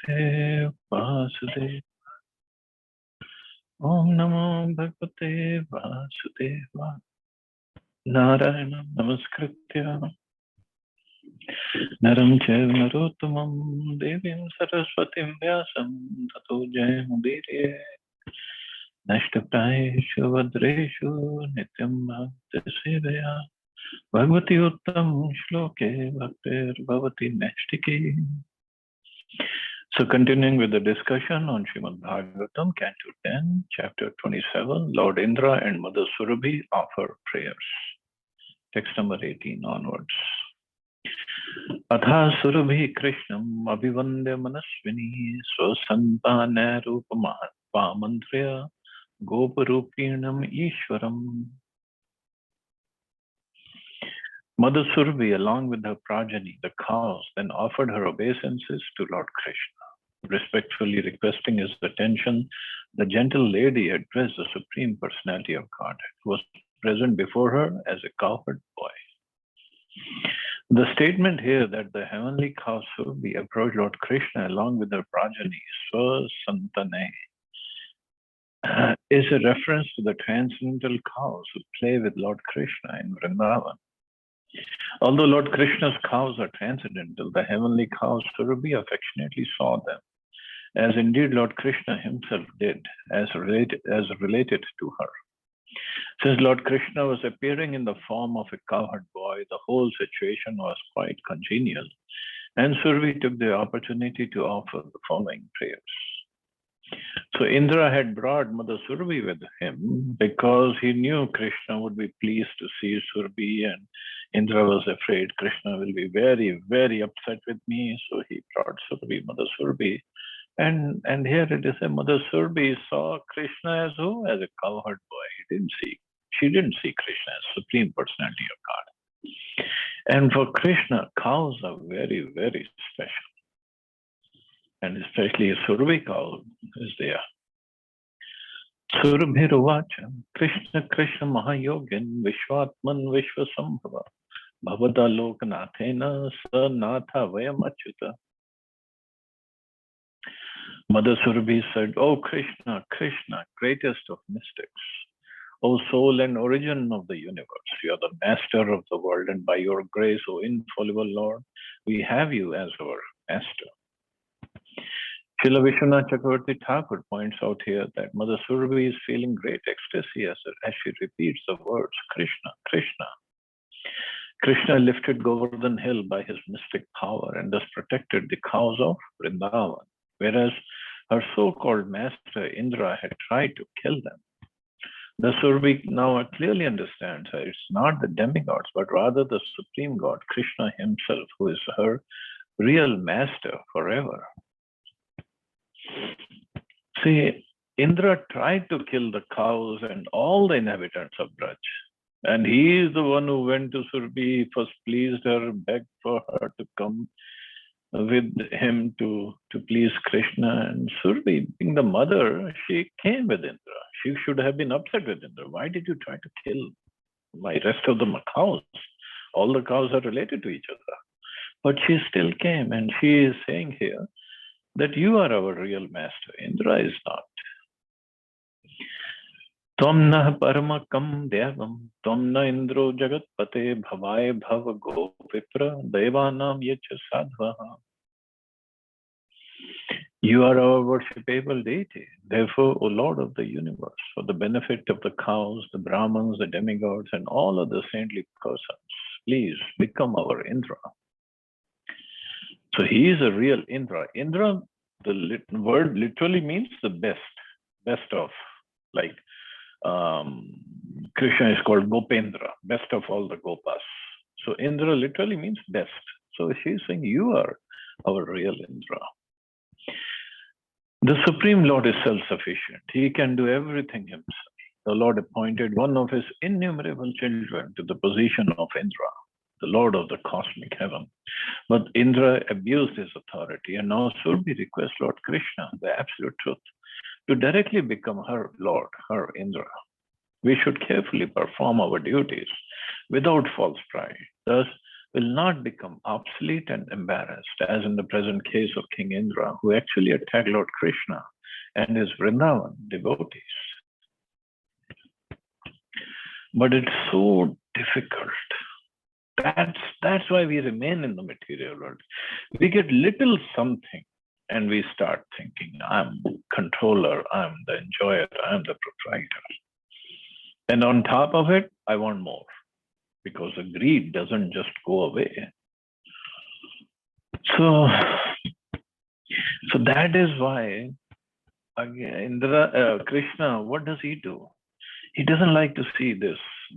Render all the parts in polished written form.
Bhagavate Vasudeva. Om Namo Bhagavate Vasudeva. Narayana Namaskritya Naram Chaiva Narottamam Devim Saraswatim Vyasam Tato Jayamudire Nashtaprayeshu Vadreshu Nityam Bhakti Sevaya Bhagavati Uttam Shloke Bhaktir Bhavati Naistike. So continuing with the discussion on Srimad Bhagavatam, Canto 10, Chapter 27, Lord Indra and Mother Surabhi offer prayers. Text number 18 onwards. Atha Surabhi Krishnam Abhivandya Manasvini Swasantana Rupamantria Goparupinam Ishwaram. Mother Surabhi, along with her progeny, the cows, then offered her obeisances to Lord Krishna. Respectfully requesting his attention, the gentle lady addressed the Supreme Personality of Godhead, who was present before her as a cowherd boy. The statement here that the heavenly cow Surabhi approached Lord Krishna along with her progeny, Swasantane, is a reference to the transcendental cows who play with Lord Krishna in Vrindavan. Although Lord Krishna's cows are transcendental, the heavenly cows Surabhi affectionately saw them, as indeed Lord Krishna himself did, as related to her. Since Lord Krishna was appearing in the form of a cowherd boy, the whole situation was quite congenial, and Surabhi took the opportunity to offer the following prayers. So Indra had brought Mother Surabhi with him because he knew Krishna would be pleased to see Surabhi, and Indra was afraid Krishna will be very, very upset with me. So he brought Surabhi, Mother Surabhi. And here it is a Mother Surabhi saw Krishna as who? As a cowherd boy. She didn't see Krishna as Supreme Personality of God. And for Krishna, cows are very, very special. And especially a Surabhi cow is there. Surabhiruvacha Krishna Krishna Mahayogin Vishwatman Vishwasambhava Bhavada Lokanathena Sanatha Vayam Achyuta. Mother Surabhi said, "O Krishna, Krishna, greatest of mystics, O soul and origin of the universe, you are the master of the world, and by your grace, O infallible Lord, we have you as our master." Srila Vishwanath Chakravarti Thakur points out here that Mother Surabhi is feeling great ecstasy as she repeats the words, Krishna, Krishna. Krishna lifted Govardhan Hill by his mystic power and thus protected the cows of Vrindavan, whereas her so-called master Indra had tried to kill them. The Surabhi now clearly understands that it's not the demigods, but rather the Supreme God, Krishna himself, who is her real master forever. See, Indra tried to kill the cows and all the inhabitants of Braj. And he is the one who went to Surabhi, first pleased her, begged for her to come with him to please Krishna. And Surabhi, being the mother, she came with Indra. She should have been upset with Indra. Why did you try to kill my rest of the cows? All the cows are related to each other. But she still came, and she is saying here that you are our real master. Indra is not. Tvam nah paramakam devam, tvam na indro jagatpate bhavai bhava gopipra devanam yacha sadvaha. You are our worshipable deity. Therefore, O Lord of the universe, for the benefit of the cows, the Brahmins, the demigods, and all other saintly persons, please become our Indra. So he is a real Indra. Indra, the word literally means the best of. Like Krishna is called Gopendra, best of all the Gopas. So Indra literally means best. So she's saying, you are our real Indra. The Supreme Lord is self-sufficient. He can do everything himself. The Lord appointed one of his innumerable children to the position of Indra, the Lord of the cosmic heaven. But Indra abused his authority, and now Surabhi requests Lord Krishna, the absolute truth, to directly become her Lord, her Indra. We should carefully perform our duties without false pride. Thus, will not become obsolete and embarrassed, as in the present case of King Indra, who actually attacked Lord Krishna and his Vrindavan devotees. But it's so difficult. That's why we remain in the material world. We get little something and we start thinking, I'm controller, I'm the enjoyer, I'm the proprietor. And on top of it, I want more, because the greed doesn't just go away. So that is why, again, Krishna, what does he do? He doesn't like to see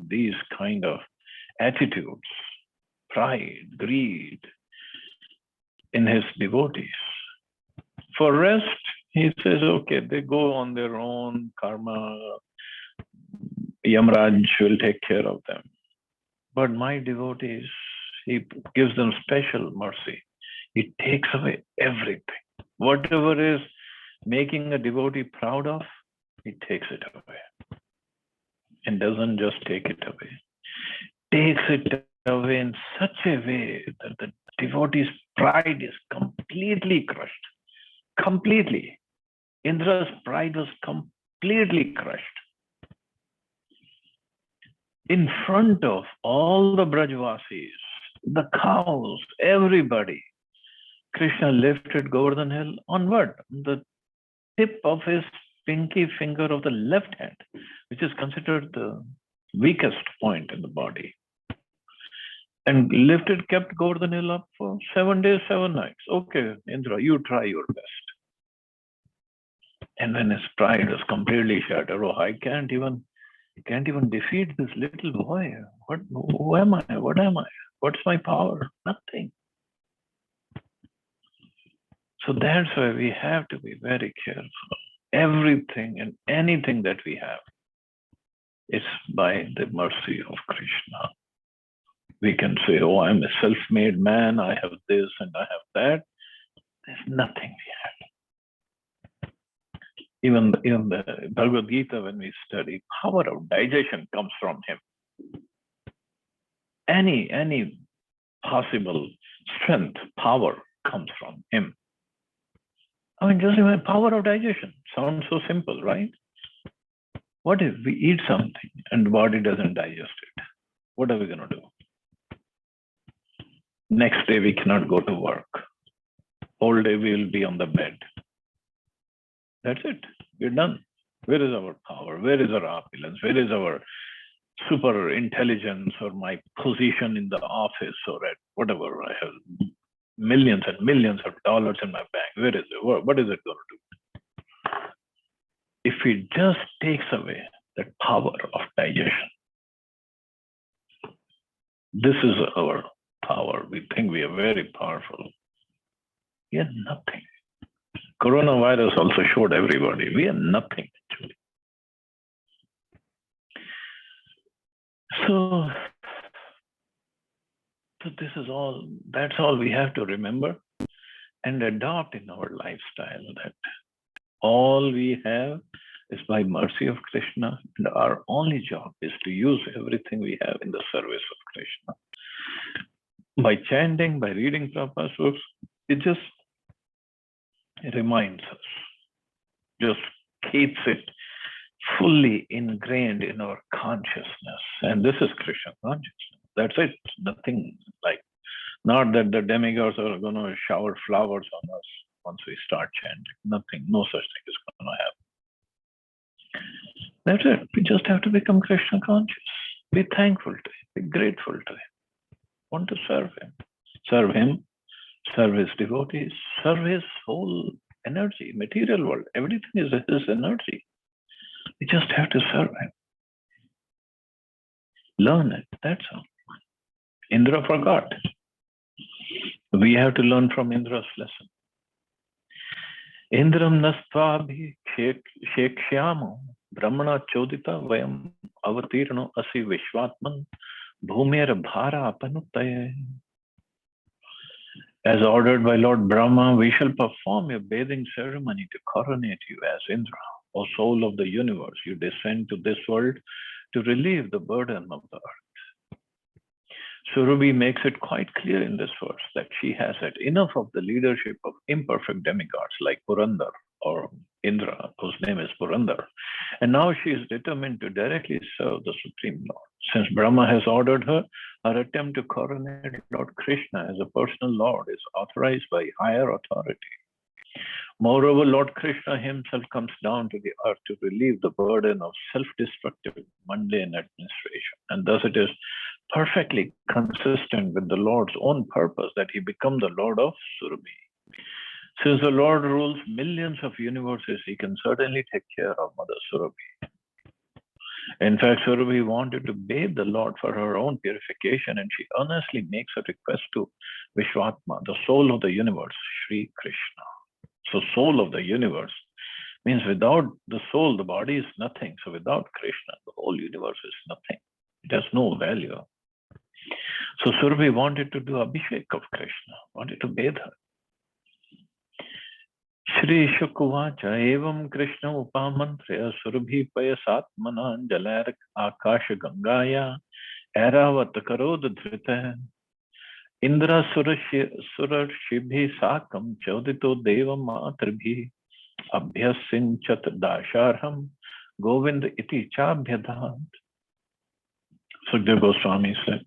these kind of attitudes, pride, greed in his devotees. For rest, he says, okay, they go on their own karma. Yamraj will take care of them. But my devotees, he gives them special mercy. He takes away everything. Whatever is making a devotee proud of, he takes it away. And doesn't just take it away. Takes it away in such a way that the devotee's pride is completely crushed. Completely. Indra's pride was completely crushed. In front of all the Brajvasis, the cows, everybody, Krishna lifted Govardhan Hill on what? The tip of his pinky finger of the left hand, which is considered the weakest point in the body. And kept Govardhan Hill up for 7 days, 7 nights. Okay, Indra, you try your best. And when his pride was completely shattered, oh, I can't even defeat this little boy. Who am I? What am I? What's my power? Nothing. So that's why we have to be very careful. Everything and anything that we have is by the mercy of Krishna. We can say, oh, I'm a self-made man. I have this and I have that. There's nothing we have. Even the Bhagavad Gita, when we study, power of digestion comes from him. Any possible strength, power comes from him. I mean, just imagine power of digestion. Sounds so simple, right? What if we eat something and the body doesn't digest it? What are we going to do? Next day, we cannot go to work. Whole day, we will be on the bed. That's it. We're done. Where is our power? Where is our opulence? Where is our super intelligence or my position in the office or at whatever? I have millions and millions of dollars in my bank. Where is it? What is it going to do? If it just takes away that power of digestion, this is our power. We think we are very powerful. We are nothing. Coronavirus also showed everybody we are nothing actually. So this is all, that's all we have to remember and adopt in our lifestyle, that all we have is by mercy of Krishna, and our only job is to use everything we have in the service of Krishna. By chanting, by reading Prabhupada's books, it just reminds us, just keeps it fully ingrained in our consciousness. And this is Krishna consciousness. That's it. Nothing like, not that the demigods are going to shower flowers on us once we start chanting. Nothing, no such thing is going to happen. That's it. We just have to become Krishna conscious. Be thankful to him. Be grateful to him. Want to serve him. Serve him. Serve his devotees. Serve his whole energy, material world. Everything is his energy. We just have to serve him. Learn it. That's all. Indra forgot. We have to learn from Indra's lesson. Indram nastvabhi shekshyamo brahmana chodita vayam avatirno asi vishwatman bhumir bhara apanuttaye. As ordered by Lord Brahma, we shall perform a bathing ceremony to coronate you as Indra. O soul of the universe, you descend to this world to relieve the burden of the earth. Surabhi makes it quite clear in this verse that she has had enough of the leadership of imperfect demigods like Purandar or Indra, whose name is Purandar, and now she is determined to directly serve the Supreme Lord. Since Brahma has ordered her, her attempt to coronate Lord Krishna as a personal Lord is authorized by higher authority. Moreover, Lord Krishna himself comes down to the earth to relieve the burden of self-destructive mundane administration, and thus it is perfectly consistent with the Lord's own purpose that he become the Lord of Surabhi. Since the Lord rules millions of universes, he can certainly take care of Mother Surabhi. In fact, Surabhi wanted to bathe the Lord for her own purification, and she earnestly makes a request to Vishwatma, the soul of the universe, Sri Krishna. So, soul of the universe means without the soul, the body is nothing. So, without Krishna, the whole universe is nothing. It has no value. So, Surabhi wanted to do Abhishek of Krishna, wanted to bathe her. Shri Shukuvacha evam Krishna upamantrya Surabhi payasatmana jalarak akasha gangaya eravat karod dhrita Indra surarshibhi sakam chaudito devam matribhi abhyasinchat dasharham Govind iti chabhyadat. Sukdev Goswami said,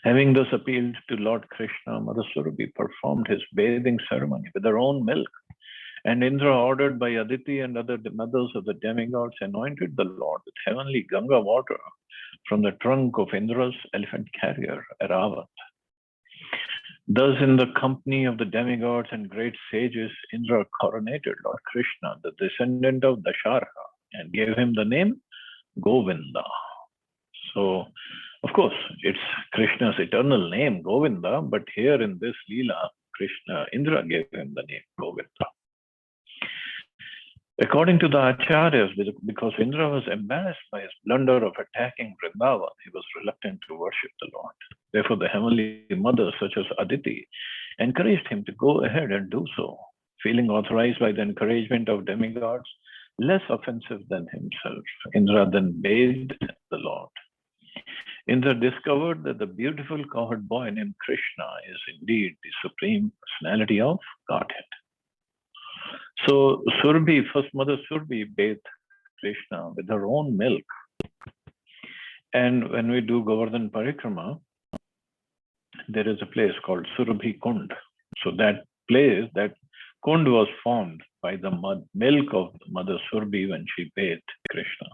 having thus appealed to Lord Krishna, Mother Surabhi performed his bathing ceremony with her own milk. And Indra, ordered by Aditi and other mothers of the demigods, anointed the Lord with heavenly Ganga water from the trunk of Indra's elephant carrier, Aravat. Thus, in the company of the demigods and great sages, Indra coronated Lord Krishna, the descendant of Dasharha, and gave him the name Govinda. So, of course, it's Krishna's eternal name, Govinda, but here in this Leela, Indra gave him the name Govinda. According to the Acharyas, because Indra was embarrassed by his blunder of attacking Vrindavan, he was reluctant to worship the Lord. Therefore, the heavenly mothers, such as Aditi, encouraged him to go ahead and do so, feeling authorized by the encouragement of demigods, less offensive than himself. Indra then bathed the Lord. Indra discovered that the beautiful cowherd boy named Krishna is indeed the supreme personality of Godhead. So Surabhi, first Mother Surabhi, bathed Krishna with her own milk. And when we do Govardhan Parikrama, there is a place called Surabhi Kund. So that place, that Kund was formed by the milk of Mother Surabhi when she bathed Krishna.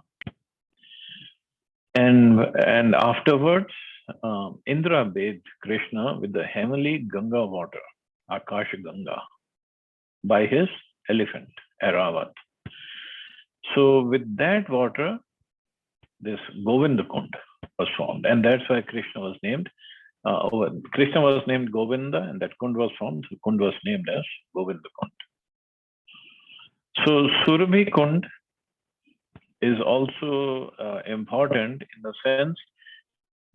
And afterwards, Indra bathed Krishna with the heavenly Ganga water, Akasha Ganga, by his elephant, Aravat. So with that water, this Govinda Kund was formed, and that's why Krishna was named. Krishna was named Govinda, and that Kund was formed. So Kund was named as Govinda Kund. So Surabhi Kund is also important in the sense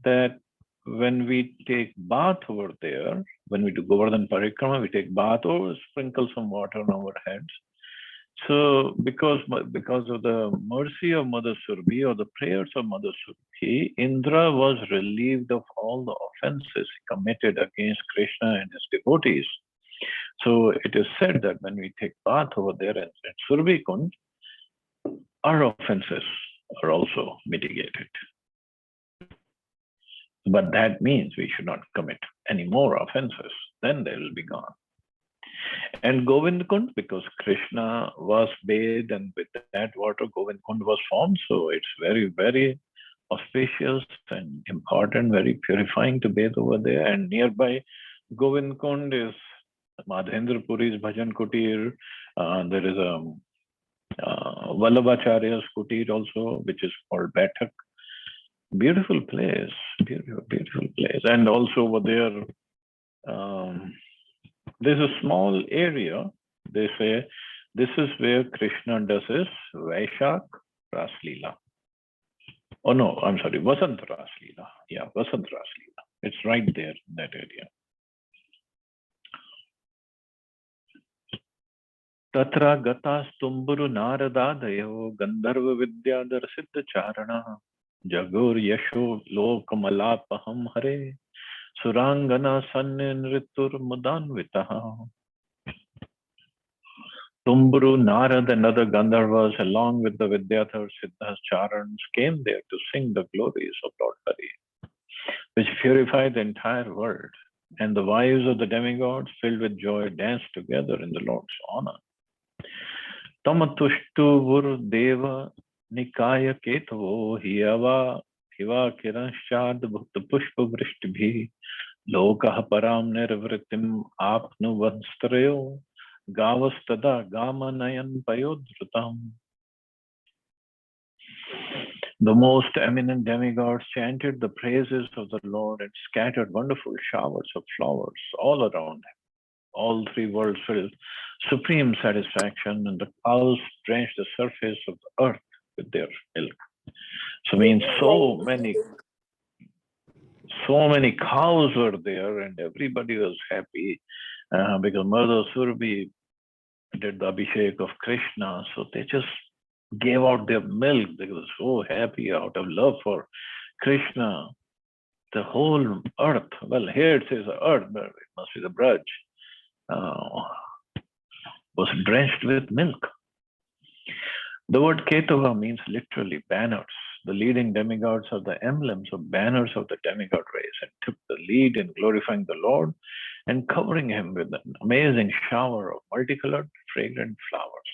that when we take bath over there, when we do Govardhan Parikrama, we take bath or sprinkle some water on our heads. So because of the mercy of Mother Surabhi or the prayers of Mother Surabhi, Indra was relieved of all the offenses committed against Krishna and his devotees. So it is said that when we take bath over there at Surabhi Kund, our offenses are also mitigated. But that means we should not commit any more offenses. Then they will be gone. And Govind Kund, because Krishna was bathed and with that water Govind Kund was formed. So it's very, very auspicious and important, very purifying to bathe over there. And nearby Govind Kund is Madhendra Puri's Bhajan Kutir. There is a Vallabhacharya's Kutir also, which is called Bathak. Beautiful place, beautiful place. And also over there, there's a small area. They say this is where Krishna does his Vaishak Ras Leela. Oh no, I'm sorry, Vasant Ras Leela. Yeah, Vasant Ras Leela. It's right there in that area. Tatra gatas tumburu naradadayo gandharva vidyadar siddha charana jagur yasho lokamalapaham hare Surangana Sanninritur Mudanvitaha. Tumburu, Narad, and other Gandharvas, along with the Vidyathars, Siddhas, Charans, came there to sing the glories of Lord Hari, which purify the entire world. And the wives of the demigods, filled with joy, danced together in the Lord's honor. Tamatushtu Deva Nikaya Ketavo Hiava Hiva Kiranshad Bhukta Pushpa Vrishti Lokah Param Nirvritim Apnu Vanstrayo Gavastada Gamanayan Payodrutam. The most eminent demigods chanted the praises of the Lord and scattered wonderful showers of flowers all around him. All three worlds filled supreme satisfaction, and the cows drenched the surface of the earth with their milk. So means so many cows were there, and everybody was happy because Mother Surabhi did the Abhishek of Krishna. So they just gave out their milk. They were so happy out of love for Krishna. The whole earth, well, here it says earth, but it must be the Braj, was drenched with milk. The word Ketava means literally banners. The leading demigods are the emblems or banners of the demigod race and took the lead in glorifying the Lord and covering him with an amazing shower of multicolored, fragrant flowers.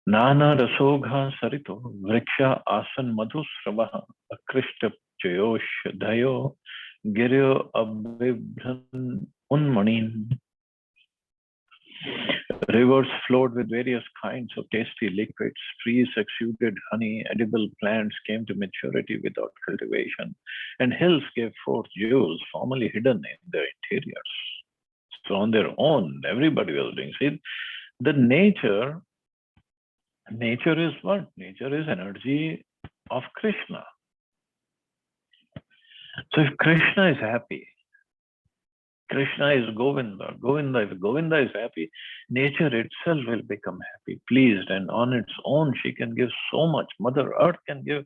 Nana Rasogha Sarito Vriksha Asan Madhusravaha Akrishta Chayosh Dhayo Giryo Abhibhan Unmanin. Rivers flowed with various kinds of tasty liquids. Trees exuded honey. Edible plants came to maturity without cultivation. And hills gave forth jewels formerly hidden in their interiors. So on their own, everybody was doing. See, the nature is what? Nature is energy of Krishna. So if Krishna is happy, Krishna is Govinda. If Govinda is happy, nature itself will become happy, pleased, and on its own she can give so much. Mother Earth can give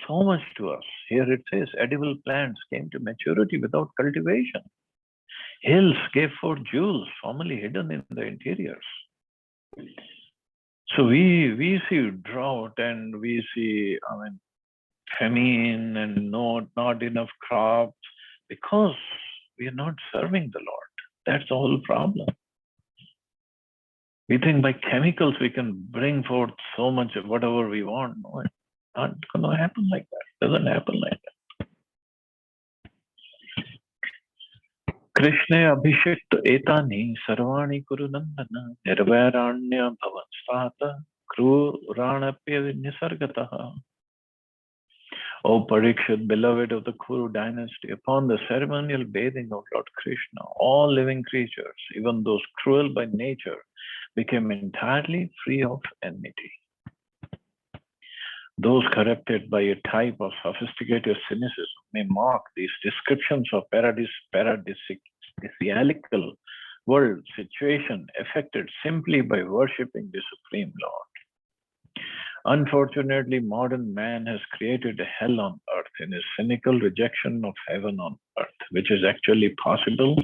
so much to us. Here it says, edible plants came to maturity without cultivation. Hills gave forth jewels formerly hidden in the interiors. So we see drought and we see, famine and not enough crops because we are not serving the Lord. That's the whole problem. We think by chemicals we can bring forth so much of whatever we want. No, it's not going to happen like that. It doesn't happen like that. Krishna Abhishekta Etani Sarvani Kurunandana Nirvairanya Bhavansvata Kruranapya Nisargataha. O Parikshit, beloved of the Kuru dynasty, upon the ceremonial bathing of Lord Krishna, all living creatures, even those cruel by nature, became entirely free of enmity. Those corrupted by a type of sophisticated cynicism may mock these descriptions of paradisiacal world situation affected simply by worshipping the Supreme Lord. Unfortunately, modern man has created a hell on earth in his cynical rejection of heaven on earth, which is actually possible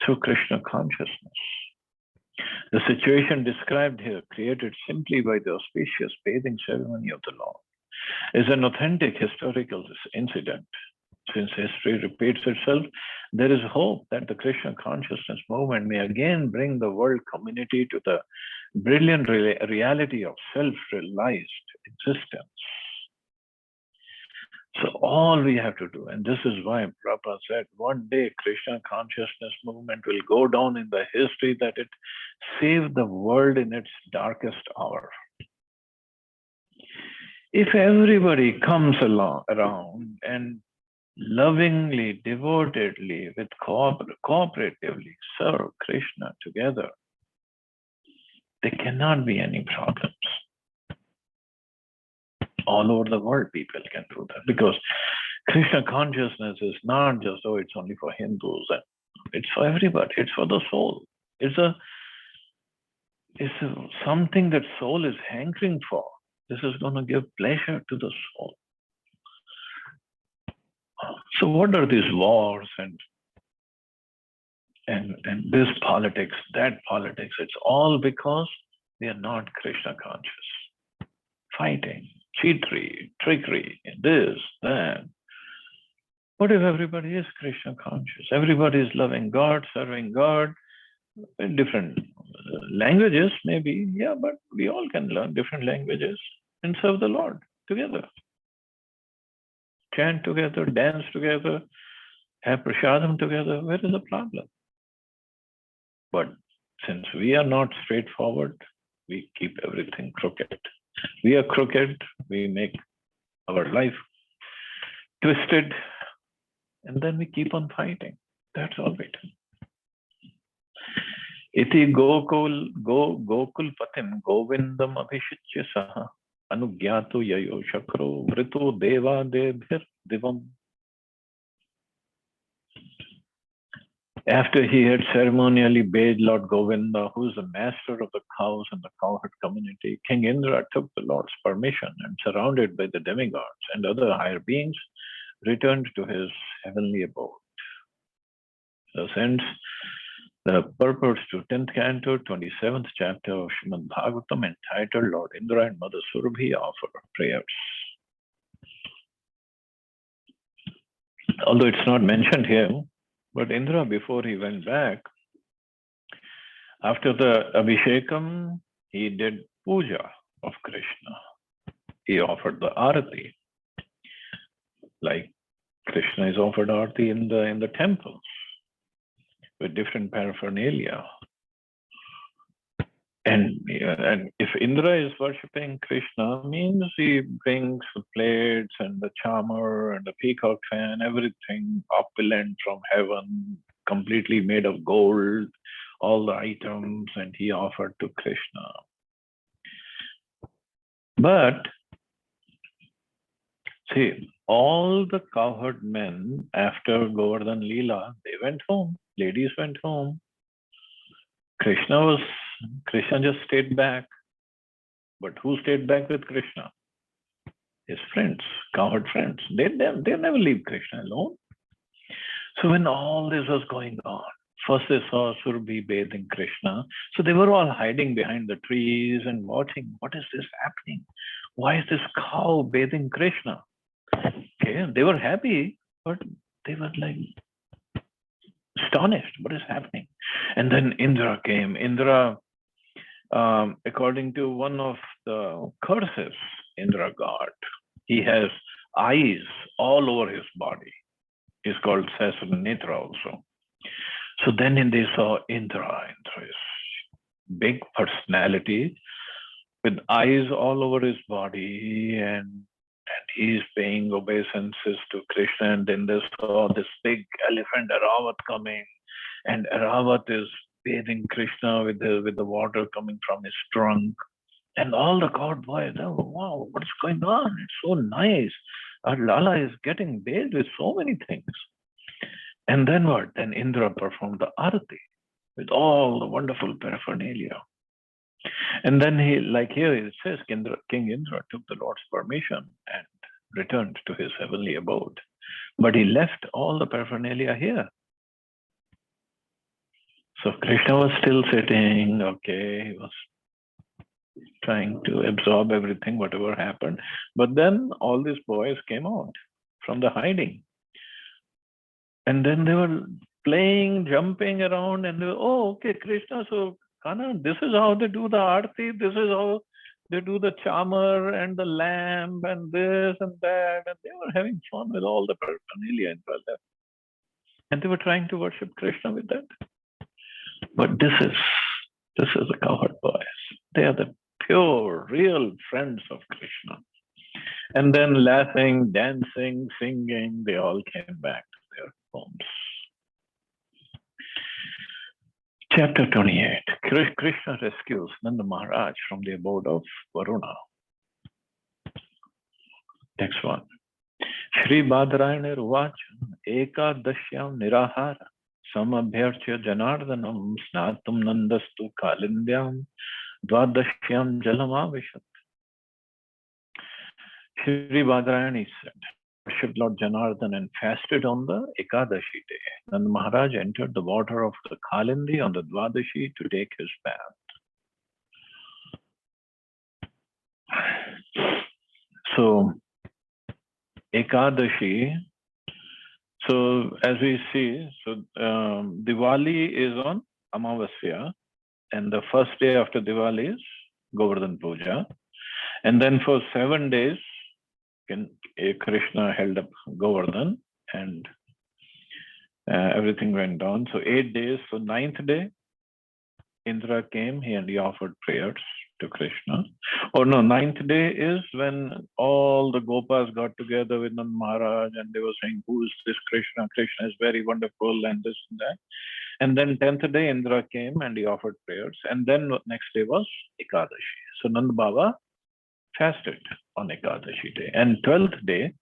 through Krishna consciousness. The situation described here, created simply by the auspicious bathing ceremony of the Lord, is an authentic historical incident. Since history repeats itself, there is hope that the Krishna consciousness movement may again bring the world community to the brilliant reality of self-realized existence. So all we have to do, and this is why Prabhupada said, one day Krishna consciousness movement will go down in the history that it saved the world in its darkest hour. If everybody comes around and lovingly, devotedly, with cooperatively serve Krishna together, there cannot be any problems. All over the world, people can do that because Krishna consciousness is not just, oh, it's only for Hindus. And it's for everybody. It's for the soul. It's something that soul is hankering for. This is going to give pleasure to the soul. So what are these wars and this politics, that politics? It's all because we are not Krishna conscious. Fighting, cheatery, trickery, this, that. What if everybody is Krishna conscious? Everybody is loving God, serving God in different languages, maybe. Yeah, but we all can learn different languages and serve the Lord together. Chant together, dance together, have prasadam together. Where is the problem? But since we are not straightforward, we keep everything crooked. We are crooked, we make our life twisted, and then we keep on fighting. That's all we do. Iti Gokul Patim Govindam Abhishitya Saha Anugyato Yayo Shakro Vrito Deva Debhir Divam. After he had ceremonially bathed Lord Govinda, who is the master of the cows and the cowherd community, King Indra took the Lord's permission and, surrounded by the demigods and other higher beings, returned to his heavenly abode. Thus ends the purport to 10th canto, 27th chapter of Srimad Bhagavatam, entitled Lord Indra and Mother Surabhi offer prayers. Although it's not mentioned here, but Indra, before he went back, after the Abhishekam, he did puja of Krishna. He offered the arati, like Krishna is offered arati in the temples with different paraphernalia. And if Indra is worshipping Krishna, means he brings the plates and the charmer and the peacock fan, everything opulent from heaven, completely made of gold, all the items, and he offered to Krishna. But see, all the cowherd men after Govardhan Leela, they went home. Ladies went home. Krishna just stayed back. But who stayed back with Krishna? His friends, cowherd friends. They never leave Krishna alone. So when all this was going on, first they saw Surabhi bathing Krishna. So they were all hiding behind the trees and watching. What is this happening? Why is this cow bathing Krishna? Okay, they were happy, but they were like astonished. What is happening? And then Indra came. Indra, according to one of the curses, Indra got, he has eyes all over his body. He's called Sasana also. So then they saw Indra. Indra is big personality with eyes all over his body, and he's paying obeisances to Krishna. And then they saw this big elephant Aravat coming, and Aravat is bathing Krishna with the water coming from his trunk. And all the cowherd boys, oh, wow, what's going on? It's so nice. Our Lala is getting bathed with so many things. And then what? Then Indra performed the arati with all the wonderful paraphernalia. And then he, like here it says, King Indra took the Lord's permission and returned to his heavenly abode. But he left all the paraphernalia here. So Krishna was still sitting, okay, he was trying to absorb everything, whatever happened. But then all these boys came out from the hiding. And then they were playing, jumping around, and they were, oh, okay, Krishna, so Kana, this is how they do the arti, this is how they do the charmer and the lamp and this and that. And they were having fun with all the paraphernalia in Prahlad. And they were trying to worship Krishna with that. But this is the cowherd boys. They are the pure, real friends of Krishna. And then laughing, dancing, singing, they all came back to their homes. Chapter 28. Krishna rescues Nanda Maharaj from the abode of Varuna. Next one. Shri Badarayana Ruvacha Ekadasyam Nirahara Samabhyarchya Janardanam Snatum Nandastu Kalindyam Dvadasyam Jalamavishat. Shri Badarayani said, worshipped Lord Janardhan and fasted on the Ekadashi day. Nand Maharaj entered the water of the Kalindi on the Dwadashi to take his bath. So, Ekadashi, so as we see, Diwali is on Amavasya, and the first day after Diwali is Govardhan Puja. And then for 7 days, Krishna held up Govardhan and everything went on. So 8 days. So 9th day, Indra came and he offered prayers to Krishna. Or no, 9th day is when all the Gopas got together with Nand Maharaj and they were saying, who is this Krishna? Krishna is very wonderful and this and that. And then 10th day, Indra came and he offered prayers. And then next day was Ekadashi. So Nand Baba fasted on Ekadashi day. And 12th day,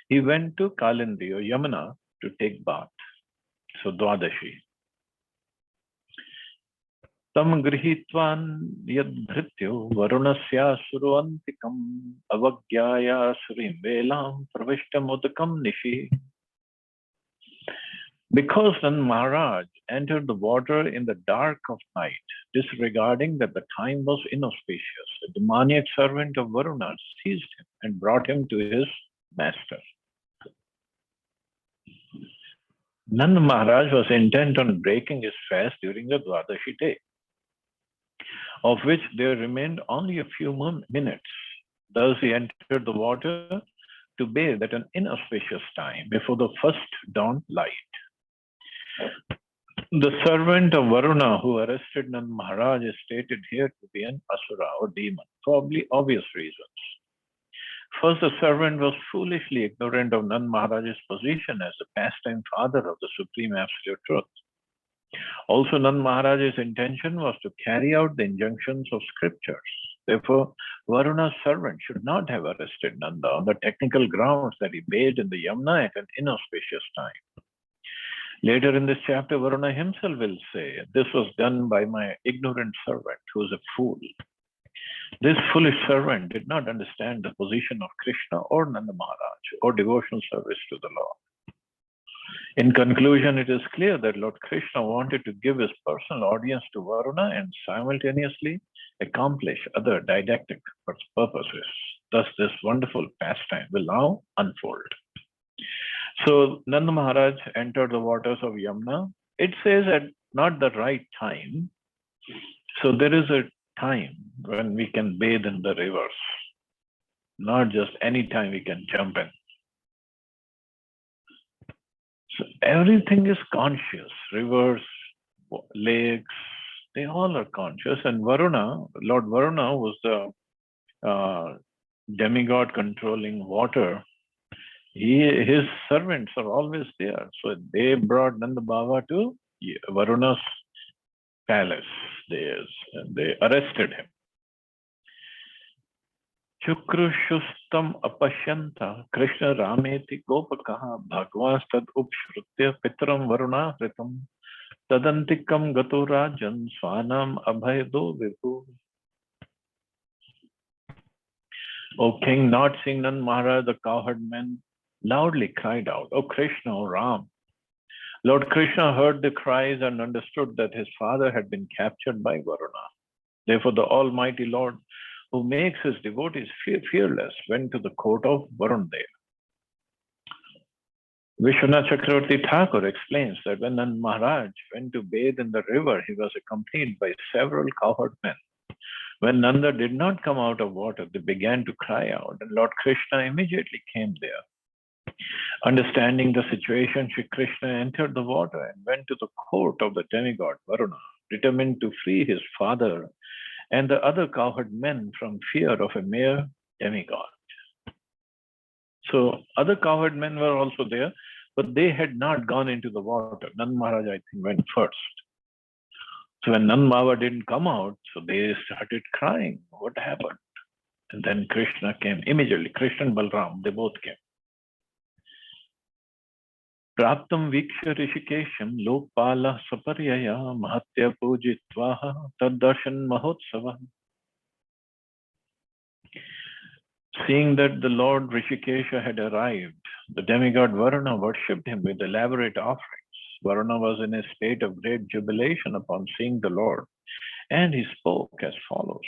he went to Kalindi or Yamuna to take bath. So Dwadashi. Tam grihitvan yadbhrityo varunasya suruvantikam avagyaya surim velam pravishtam udakam nishi. Because Nand Maharaj entered the water in the dark of night, disregarding that the time was inauspicious, a demoniac servant of Varuna seized him and brought him to his master. Nand Maharaj was intent on breaking his fast during the Dwadashi day, of which there remained only a few minutes. Thus he entered the water to bathe at an inauspicious time before the first dawn light. The servant of Varuna who arrested Nand Maharaj is stated here to be an asura or demon, for obvious reasons. First, the servant was foolishly ignorant of Nand Maharaj's position as the pastime father of the Supreme Absolute Truth. Also, Nand Maharaj's intention was to carry out the injunctions of scriptures. Therefore, Varuna's servant should not have arrested Nanda on the technical grounds that he bathed in the Yamuna at an inauspicious time. Later in this chapter, Varuna himself will say, this was done by my ignorant servant who is a fool. This foolish servant did not understand the position of Krishna or Nanda Maharaj or devotional service to the Lord. In conclusion, it is clear that Lord Krishna wanted to give his personal audience to Varuna and simultaneously accomplish other didactic purposes. Thus, this wonderful pastime will now unfold. So, Nanda Maharaj entered the waters of Yamuna. It says at not the right time. So, there is a time when we can bathe in the rivers, not just any time we can jump in. So everything is conscious. Rivers, lakes, they all are conscious. And Varuna, Lord Varuna was the demigod controlling water. His servants are always there. So they brought Nanda Baba to Varuna's palace. And they arrested him. Chukrushustam apashyanta Krishna Rameti Gopakaha Bhagavastad Upshrutya Pitram Varuna Ritam Tadantikam Gato Rajan Swanam Abhaydo Vipu. O king, not seeing Nand Maharaj, the cowherd men loudly cried out, O Krishna, O Ram. Lord Krishna heard the cries and understood that his father had been captured by Varuna. Therefore, the Almighty Lord, who makes his devotees fearless, went to the court of Varuna. Vishwanath Chakravarti Thakur explains that when Nand Maharaj went to bathe in the river, he was accompanied by several cowherd men. When Nanda did not come out of water, they began to cry out, and Lord Krishna immediately came there. Understanding the situation, Shri Krishna entered the water and went to the court of the demigod Varuna, determined to free his father and the other cowherd men from fear of a mere demigod. So other cowherd men were also there, but they had not gone into the water. Nand Maharaj, I think, went first. So when Nand Baba didn't come out, so they started crying. What happened? And then Krishna came immediately. Krishna and Balram, they both came. Praptam Vikshya Rishikesham Lokpala Saparyaya Mahatya Pujitvaha Taddarshan Mahotsava. Seeing that the Lord Rishikesha had arrived, the demigod Varuna worshipped him with elaborate offerings. Varuna was in a state of great jubilation upon seeing the Lord, and he spoke as follows.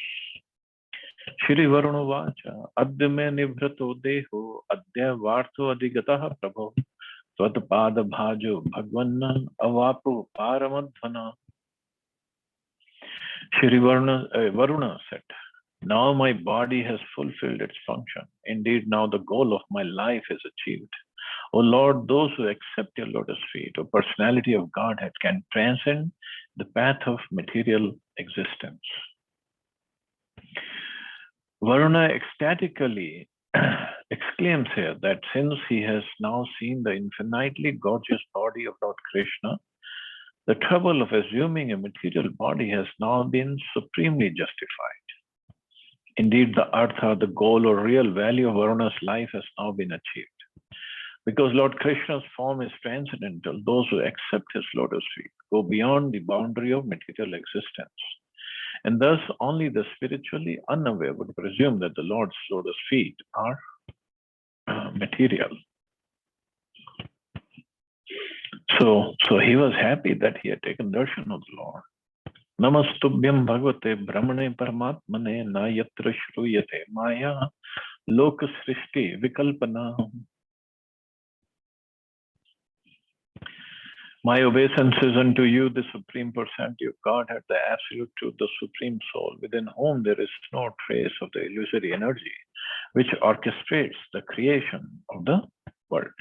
Shri Varuna Vacha, Adya me nivrato deho, Adya varto adigataha prabho, Tvatpada bhajo bhagvanna, avapu paramadhana. Shri Varuna said, now my body has fulfilled its function. Indeed, now the goal of my life is achieved. O Lord, those who accept your lotus feet, O personality of Godhead, can transcend the path of material existence. Varuna ecstatically exclaims here that since he has now seen the infinitely gorgeous body of Lord Krishna, the trouble of assuming a material body has now been supremely justified. Indeed, the artha, the goal or real value of Varuna's life has now been achieved. Because Lord Krishna's form is transcendental, those who accept his lotus feet go beyond the boundary of material existence. And thus, only the spiritually unaware would presume that the Lord's lotus feet are material. So he was happy that he had taken darshan of the Lord. Namastubhyam bhagavate brahmane paramatmane na yatra shruyate maya loka srishti vikalpana. My obeisances unto you, the Supreme Personality of Godhead, the Absolute Truth, the Supreme Soul, within whom there is no trace of the illusory energy which orchestrates the creation of the world.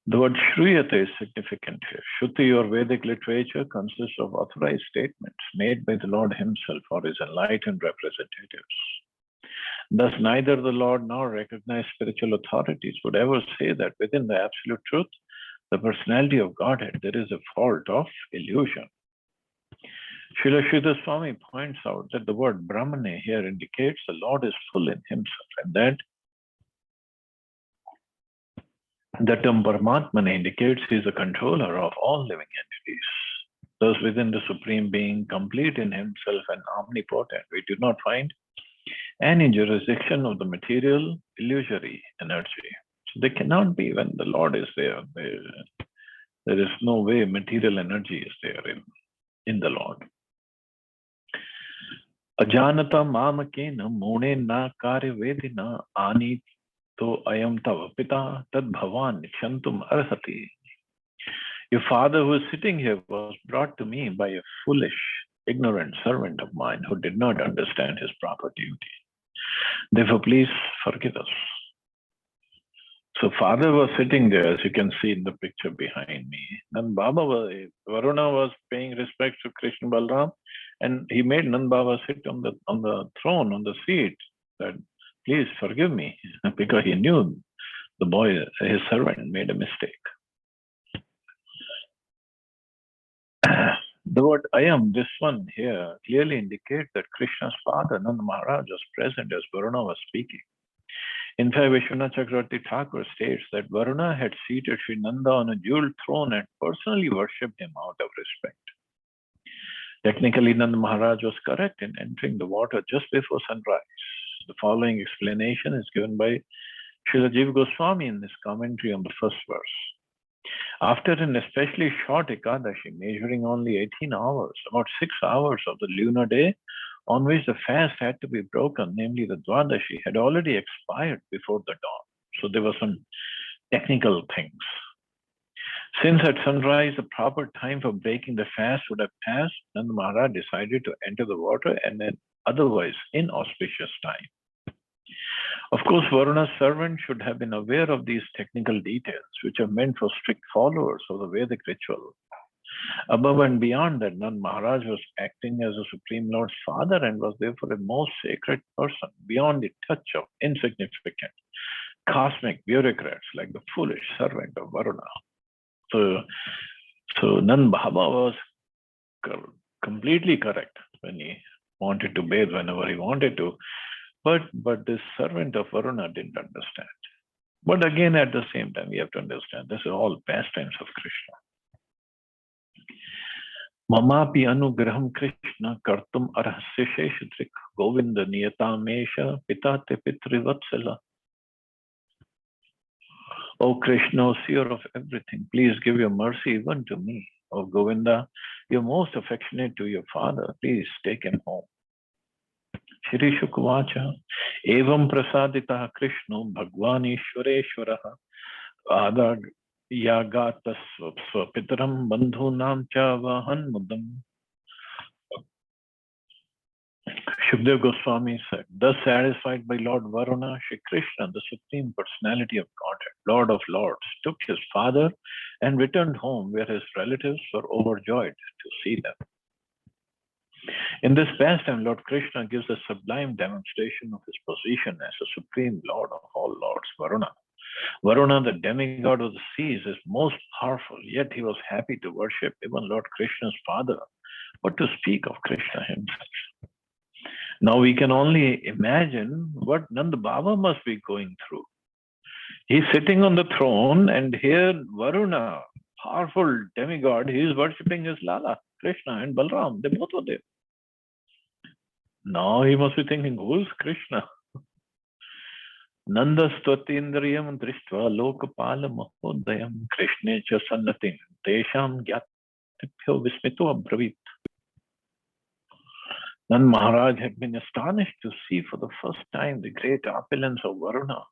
The word Shruyate is significant here. Shruti or Vedic literature consists of authorized statements made by the Lord himself or his enlightened representatives. Thus, neither the Lord nor recognized spiritual authorities would ever say that within the absolute truth, the personality of Godhead, there is a fault of illusion. Srila Sridhar Swami points out that the word Brahmane here indicates the Lord is full in himself, and that the term Paramatmane indicates he is the controller of all living entities. Thus, within the Supreme Being, complete in himself and omnipotent, we do not find any jurisdiction of the material illusory energy. So they cannot be when the Lord is there. There is no way material energy is there in the Lord. Ajanata mamakena mone na karya vedina ani to ayam tava pita tad bhavan shantum arhati. Your father who is sitting here was brought to me by a foolish, ignorant servant of mine who did not understand his proper duty. Therefore, please forgive us. So father was sitting there, as you can see in the picture behind me. And Varuna was paying respect to Krishna Balram, and he made Nand Baba sit on the throne, on the seat, that please forgive me, because he knew the boy, his servant, made a mistake. The word ayam, this one here, clearly indicates that Krishna's father, Nand Maharaj, was present as Varuna was speaking. In fact, Vishwanath Chakravarti Thakur states that Varuna had seated Sri Nanda on a jeweled throne and personally worshipped him out of respect. Technically, Nanda Maharaj was correct in entering the water just before sunrise. The following explanation is given by Srila Jiva Goswami in his commentary on the first verse. After an especially short Ekadashi, measuring only 18 hours, about 6 hours of the lunar day, on which the fast had to be broken, namely the Dwadashi, had already expired before the dawn. So there were some technical things. Since at sunrise the proper time for breaking the fast would have passed, Nanda Maharaj decided to enter the water at an otherwise inauspicious time. Of course, Varuna's servant should have been aware of these technical details, which are meant for strict followers of the Vedic ritual. Above and beyond that, Nand Maharaj was acting as a Supreme Lord's father and was therefore a most sacred person, beyond the touch of insignificant cosmic bureaucrats like the foolish servant of Varuna. So Nand Baba was completely correct when he wanted to bathe whenever he wanted to, but this servant of Varuna didn't understand. But again, at the same time, we have to understand this is all pastimes of Krishna. Mamapi anugraham Krishna kartum arhasya sheshadrik Govinda niyatamesha pitate pitrivatsala. O Krishna, O seer of everything, please give your mercy even to me. O Govinda, you're most affectionate to your father. Please take him home. Shri Shukvacha, Evam prasadita Krishno Bhagwan Ishwareshwaraha Adad Yagata Swapitaram Bandhunam Cha Vahan Mudam. Shukdev Goswami said, thus satisfied by Lord Varuna, Shri Krishna, the Supreme Personality of Godhead, Lord of Lords, took his father and returned home where his relatives were overjoyed to see them. In this pastime, Lord Krishna gives a sublime demonstration of his position as the Supreme Lord of all Lords, Varuna. Varuna, the demigod of the seas, is most powerful, yet he was happy to worship even Lord Krishna's father, but to speak of Krishna himself. Now we can only imagine what Nanda Baba must be going through. He's sitting on the throne, and here Varuna, powerful demigod, he is worshipping his Lala, Krishna and Balram. They both were there. Now he must be thinking, who is Krishna? Nanda Stvatindriyam Drishtva Lokapala Mahodayam Krishne Cha Sannatim Tesham Gyatipyo Vismito Abravit. Nand Maharaj had been astonished to see for the first time the great opulence of Varuna,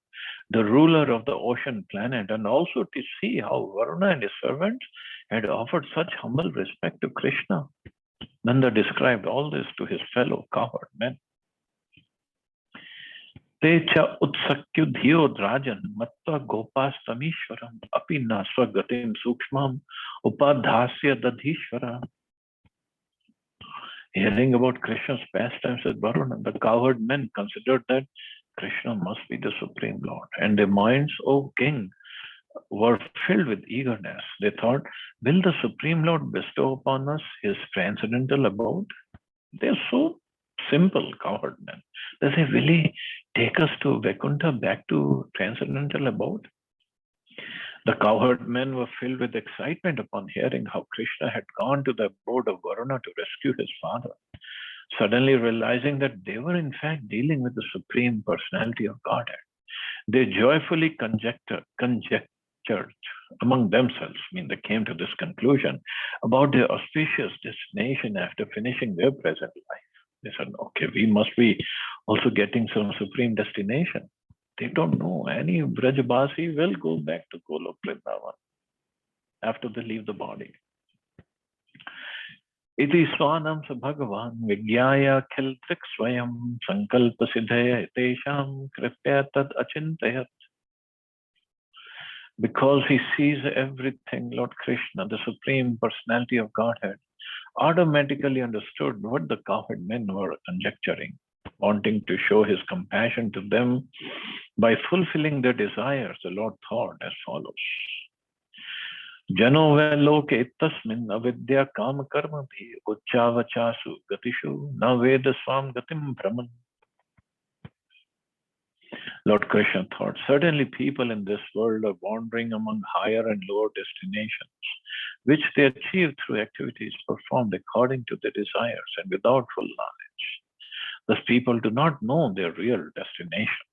the ruler of the ocean planet, and also to see how Varuna and his servants had offered such humble respect to Krishna. Nanda described all this to his fellow cowherd men. Te cha utsakyudhyo drajan matta gopastamishwaram apina swagatim sukshmam upadhasya dadhishwara. Hearing about Krishna's pastimes with Varuna, the cowherd men considered that Krishna must be the Supreme Lord, and their minds, O king, were filled with eagerness. They thought, will the Supreme Lord bestow upon us his transcendental abode? They're so simple, cowherd men. They say, will he take us to Vaikuntha, back to transcendental abode? The cowherd men were filled with excitement upon hearing how Krishna had gone to the abode of Varuna to rescue his father, suddenly realizing that they were in fact dealing with the Supreme Personality of Godhead. They joyfully conjectured among themselves, they came to this conclusion about their auspicious destination after finishing their present life. They said, okay, we must be also getting some supreme destination. They don't know. Any Brajabasi will go back to Golok Vrindavan after they leave the body. Iti swanam sa Bhagavan vigyaya khiltrik swayam sankalpa siddhaya tesham kripya tad achintayat. Because he sees everything, Lord Krishna, the Supreme Personality of Godhead, automatically understood what the cowherd men were conjecturing, wanting to show his compassion to them by fulfilling their desires. The Lord thought as follows. Jano veloke ittasmin avidya kama karma bhi uchavachasu gatishu na veda swam gatim brahman. Lord Krishna thought, certainly people in this world are wandering among higher and lower destinations, which they achieve through activities performed according to their desires and without full knowledge. Thus people do not know their real destination.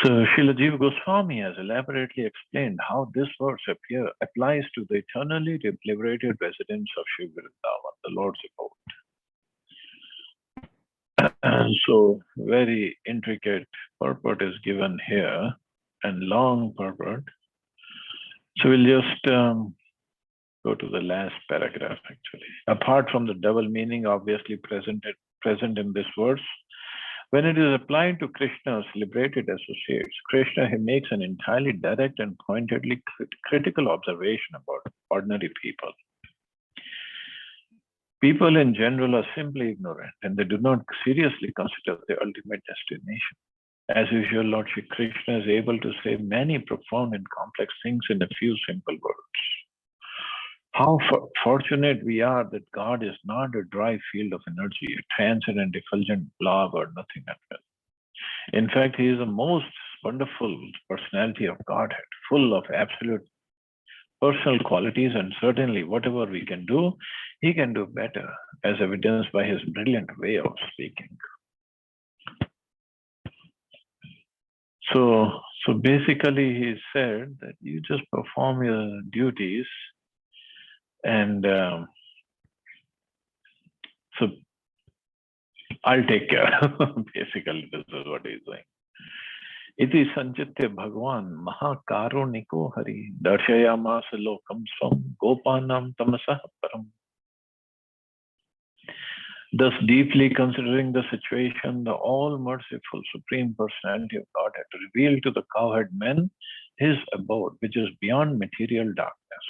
So Srila Jiva Goswami has elaborately explained how this verse applies to the eternally liberated residents of Shiv Vrindavan, the Lord's abode. And so very intricate purport is given here and long purport. So we'll just go to the last paragraph actually. Apart from the double meaning obviously present in this verse, when it is applied to Krishna's liberated associates, Krishna he makes an entirely direct and pointedly critical observation about ordinary people. People in general are simply ignorant and they do not seriously consider their ultimate destination. As usual, Lord Shri Krishna is able to say many profound and complex things in a few simple words. How fortunate we are that God is not a dry field of energy, a transcendent, effulgent blob or nothing at all. In fact, he is the most wonderful personality of Godhead, full of absolute personal qualities, and certainly whatever we can do, he can do better, as evidenced by his brilliant way of speaking. So basically, he said that you just perform your duties, and so I'll take care. Basically, this is what he's saying. Iti sanchitya Bhagwan Mahakaruniko Hari Darshayamasa Lokam Swam Gopanam Tamasah Param. Thus, deeply considering the situation, the all-merciful Supreme Personality of God had revealed to the cowherd men his abode, which is beyond material darkness.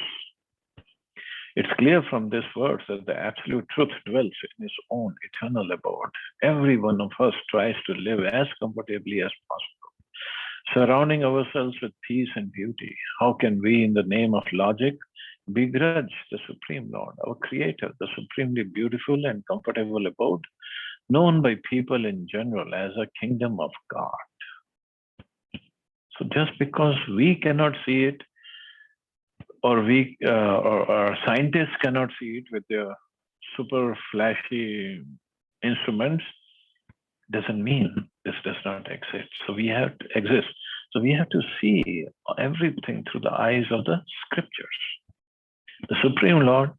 It's clear from this verse that the absolute truth dwells in his own eternal abode. Every one of us tries to live as comfortably as possible, surrounding ourselves with peace and beauty. How can we, in the name of logic, begrudge the Supreme Lord, our Creator, the supremely beautiful and comfortable abode, known by people in general as a kingdom of God? So just because we cannot see it, or scientists cannot see it with their super flashy instruments, doesn't mean this does not exist. So we have to exist. So we have to see everything through the eyes of the scriptures. The Supreme Lord,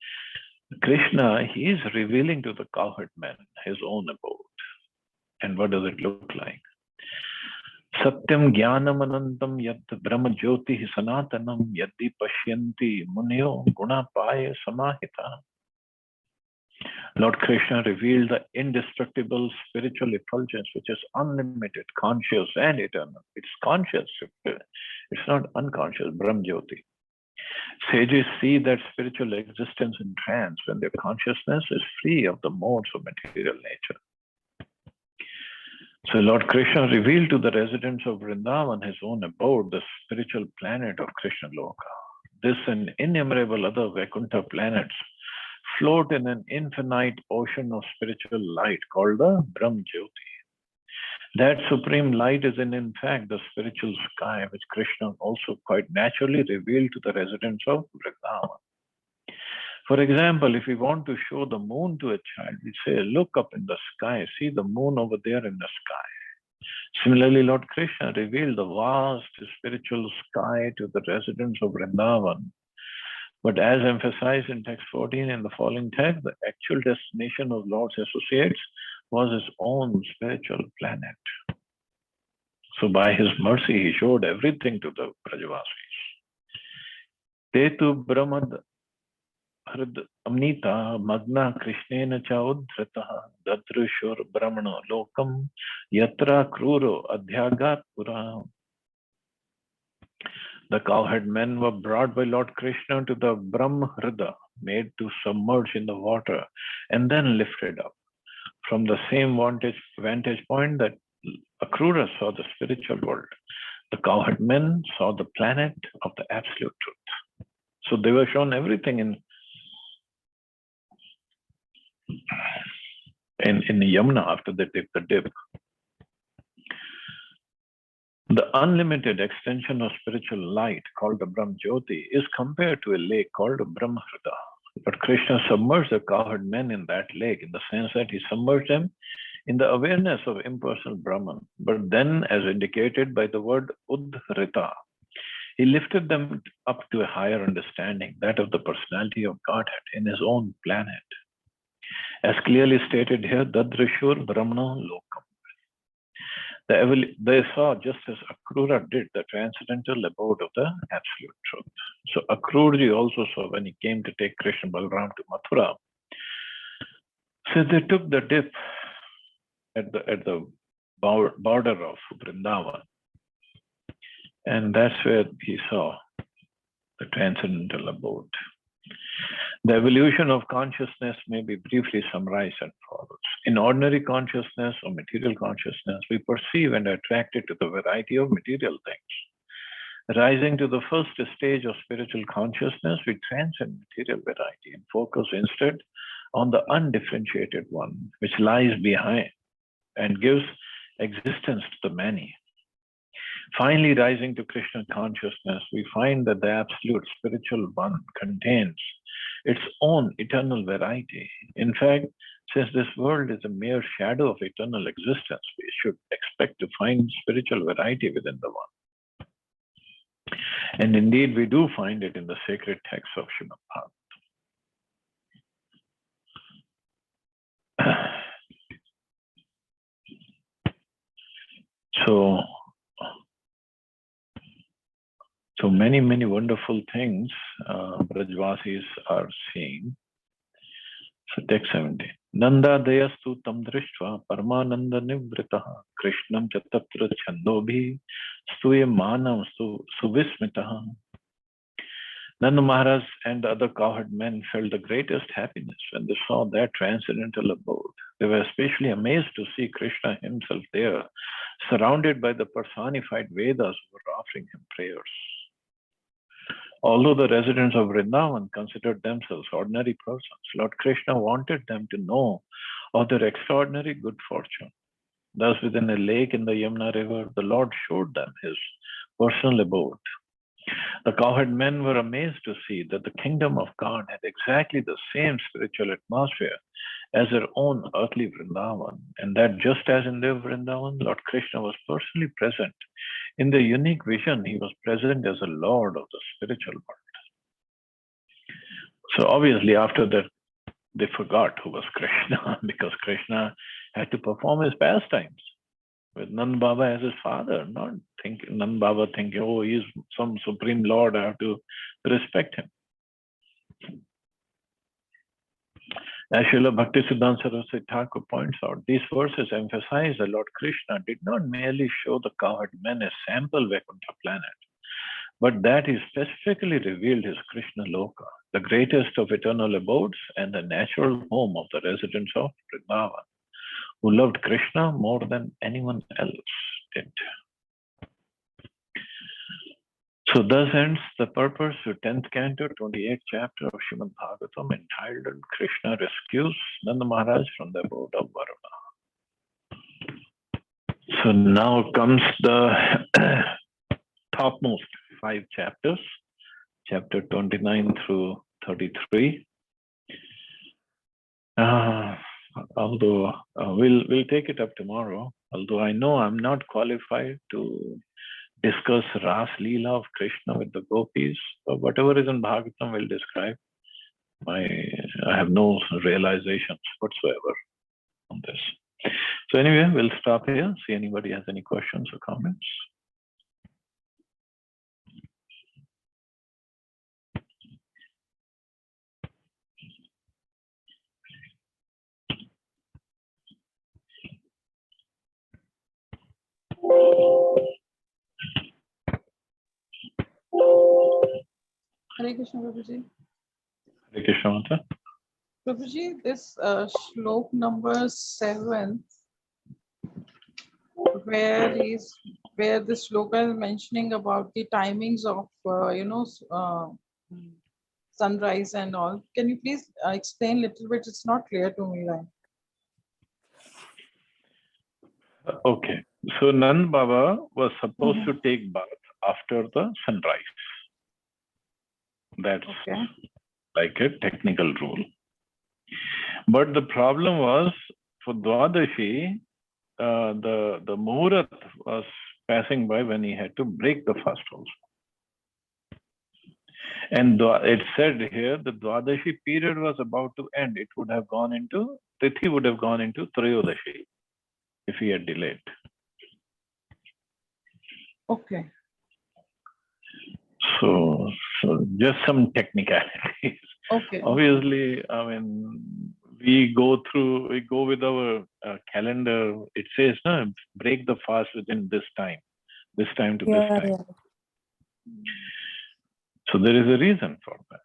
Krishna, he is revealing to the cowherd men his own abode. And what does it look like? Satyam Jnanam Anantam Yat Brahma Jyoti Sanatanam Yaddi Pashyanti Munyo Gunapaya Samahita. Lord Krishna revealed the indestructible spiritual effulgence, which is unlimited, conscious, and eternal. It's conscious, it's not unconscious, Brahma Jyoti. Sages see that spiritual existence in trance when their consciousness is free of the modes of material nature. So Lord Krishna revealed to the residents of Vrindavan his own abode, the spiritual planet of Krishna Loka. This and innumerable other Vaikuntha planets float in an infinite ocean of spiritual light called the Brahma Jyoti. That supreme light is in fact the spiritual sky, which Krishna also quite naturally revealed to the residents of Vrindavan. For example, if we want to show the moon to a child, we say, look up in the sky, see the moon over there in the sky. Similarly, Lord Krishna revealed the vast spiritual sky to the residents of Vrindavan. But as emphasized in text 14 in the following text, the actual destination of Lord's associates was his own spiritual planet. So by his mercy, he showed everything to the Brajavasis. Tetu Brahmad Amnita Magna Krishnena cha Udhritaha Dadrushur Brahmana Lokam Yatra Kruro Adhyagat Pura. The cowherd men were brought by Lord Krishna to the Brahmhrida, made to submerge in the water and then lifted up. From the same vantage point that Akrura saw the spiritual world, the cowherd men saw the planet of the absolute truth. So they were shown everything in the Yamuna after they took the dip. The unlimited extension of spiritual light called the Brahma Jyoti is compared to a lake called Brahmhrida. But Krishna submerged the cowherd men in that lake in the sense that he submerged them in the awareness of impersonal Brahman. But then, as indicated by the word Udhrita, he lifted them up to a higher understanding, that of the personality of Godhead in his own planet. As clearly stated here, Dadrishur Brahmana Lokam. They saw, just as Akrura did, the transcendental abode of the absolute truth. So Akrurji also saw when he came to take Krishna Balram to Mathura. So they took the dip at the border of Vrindavan. And that's where he saw the transcendental abode. The evolution of consciousness may be briefly summarized as follows. In ordinary consciousness or material consciousness, we perceive and are attracted to the variety of material things. Rising to the first stage of spiritual consciousness, we transcend material variety and focus instead on the undifferentiated one, which lies behind and gives existence to the many. Finally, rising to Krishna consciousness, we find that the absolute spiritual one contains its own eternal variety. In fact, since this world is a mere shadow of eternal existence, we should expect to find spiritual variety within the one. And indeed, we do find it in the sacred texts of Srimad Bhagavatam. So many, many wonderful things Brajvasis are seeing. So text 17. Nanda dayastu tam drishtva paramananda nivritaha krishnam chatatra chandobhi stuye manam suvismitaha. Nanda Maharaj and the other cowherd men felt the greatest happiness when they saw that transcendental abode. They were especially amazed to see Krishna himself there, surrounded by the personified Vedas who were offering him prayers. Although the residents of Vrindavan considered themselves ordinary persons, Lord Krishna wanted them to know of their extraordinary good fortune. Thus, within a lake in the Yamuna river, the Lord showed them his personal abode. The cowherd men were amazed to see that the kingdom of God had exactly the same spiritual atmosphere as their own earthly Vrindavan, and that just as in their Vrindavan, Lord Krishna was personally present. In the unique vision, he was present as a Lord of the spiritual world. So obviously, after that, they forgot who was Krishna because Krishna had to perform his pastimes with Nand Baba as his father, not Nand Baba thinking, oh, he's some supreme Lord, I have to respect him. As Srila Bhaktisiddhanta Saraswati Thakur points out, these verses emphasize that Lord Krishna did not merely show the cowherd men a sample Vaikuntha planet, but that he specifically revealed his Krishna Loka, the greatest of eternal abodes and the natural home of the residents of Vrindavan, who loved Krishna more than anyone else did. So thus ends the purpose to 10th canto, 28th chapter of Srimad Bhagavatam, entitled Krishna Rescues Nanda Maharaj from the abode of Varuna. So now comes the topmost 5 chapters, chapter 29 through 33. Although we'll take it up tomorrow, although I know I'm not qualified to discuss Ras Leela of Krishna with the gopis, but whatever is in Bhagavatam will describe. I have no realizations whatsoever on this. So anyway, we'll stop here. See anybody has any questions or comments. Hare Krishna, Prabhuji. Hare Krishna, Mata. Prabhuji, this shlok number 7, where the shloka is mentioning about the timings of sunrise and all. Can you please explain a little bit? It's not clear to me, right? Okay. So Nand Baba was supposed to take bath after the sunrise. That's like a technical rule. But the problem was for Dwadashi, the Muhurat was passing by when he had to break the fast also. And it said here the Dwadashi period was about to end. It would have gone into, Tithi would have gone into Trayodashi if he had delayed. Okay. So just some technicalities. Okay. Obviously, I mean, we go with our calendar. It says, no, break the fast within this time to this time. Yeah. So there is a reason for that.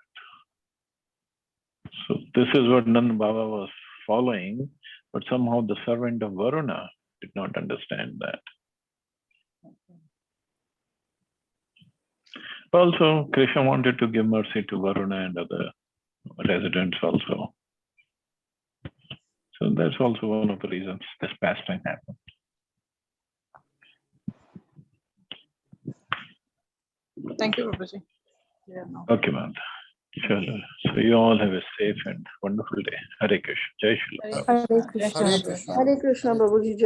So this is what Nand Baba was following, but somehow the servant of Varuna did not understand that. Also, Krishna wanted to give mercy to Varuna and other residents also. So that's also one of the reasons this pastime happened. Thank you, Babaji. Yeah, no. Okay, man. Chalo. So you all have a safe and wonderful day. Hare Krishna. Jai Shri Hare Prabhupada. Krishna. Jai Hare Shri Krishna. Krishna. Hare Krishna, Babuji. Jai